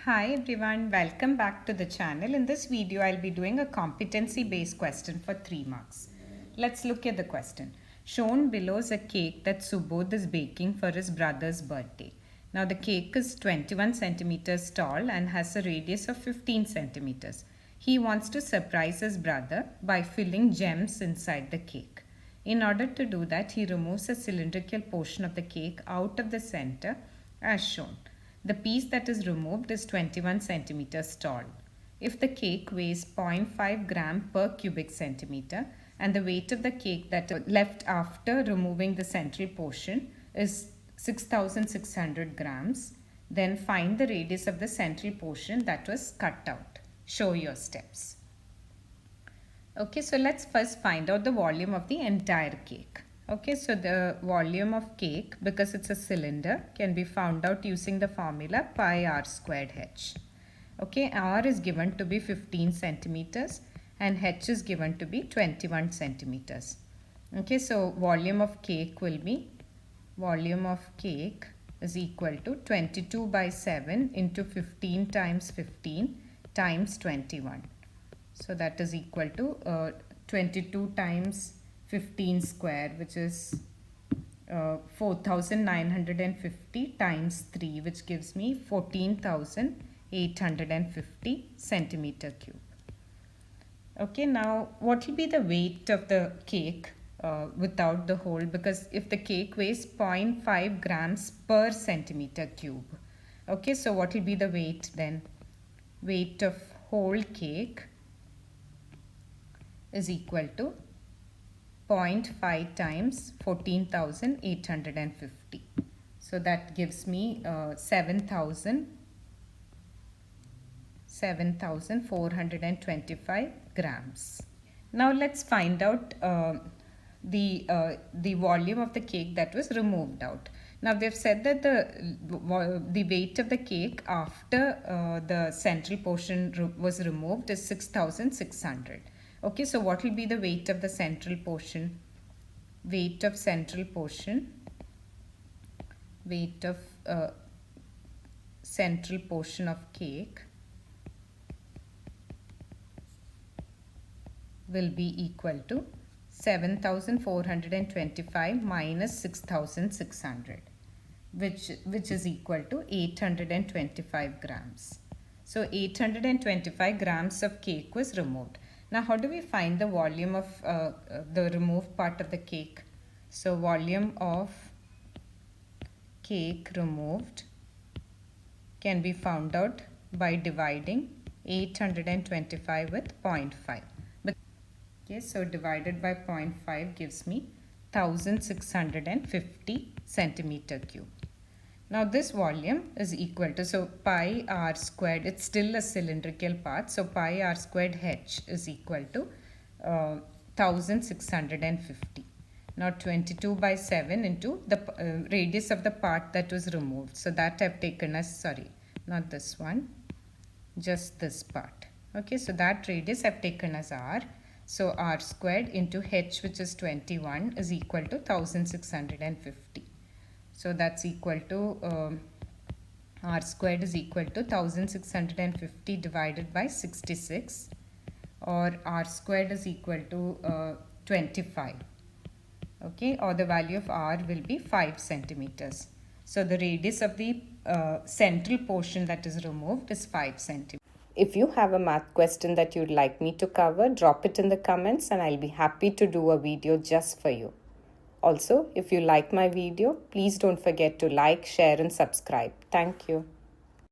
Hi everyone, welcome back to the channel. In this video, I'll be doing a competency-based question for 3 marks. Let's look at the question. Shown below is a cake that Subodh is baking for his brother's birthday. Now the cake is 21 centimeters tall and has a radius of 15 centimeters. He wants to surprise his brother by filling gems inside the cake. In order to do that, he removes a cylindrical portion of the cake out of the center as shown. The piece that is removed is 21 centimeters tall. If the cake weighs 0.5 gram per cubic centimeter and the weight of the cake that is left after removing the central portion is 6,600 grams, then find the radius of the central portion that was cut out. Show your steps. Okay, so let's first find out the volume of the entire cake. Okay, so the volume of cake, because it's a cylinder, can be found out using the formula pi r squared h. Okay, r is given to be 15 centimeters and h is given to be 21 centimeters. Okay, so volume of cake is equal to 22 by 7 into 15 times 15 times 21. So that is equal to 22 times 15 square, which is 4,950 times 3, which gives me 14,850 centimeter cube. Okay, now what will be the weight of the cake without the hole? Because if the cake weighs 0.5 grams per centimeter cube. Okay, so what will be the weight then? Weight of whole cake is equal to 0.5 times 14,850. So that gives me 7,425 grams. Now let's find out the volume of the cake that was removed out. Now they've said that the weight of the cake after the central portion was removed is 6,600. Okay, so what will be the weight of the central portion? Weight of central portion of cake will be equal to 7,425 minus 6,600, which is equal to 825 grams. So 825 grams of cake was removed. Now, how do we find the volume of the removed part of the cake? So, volume of cake removed can be found out by dividing 825 with 0.5. Okay, so divided by 0.5 gives me 1,650 centimeter cube. Now this volume is equal to, so pi r squared, it's still a cylindrical part, so pi r squared h is equal to 1,650. Now 22 by 7 into the radius of the part that was removed. So that I've taken as, sorry, not this one, just this part. Okay, so that radius I've taken as r. So r squared into h, which is 21, is equal to 1,650. So that's equal to r squared is equal to 1,650 divided by 66, or r squared is equal to 25. Okay, or the value of r will be 5 centimeters. So the radius of the central portion that is removed is 5 centimeters. If you have a math question that you'd like me to cover, drop it in the comments and I'll be happy to do a video just for you. Also, if you like my video, please don't forget to like, share and subscribe. Thank you.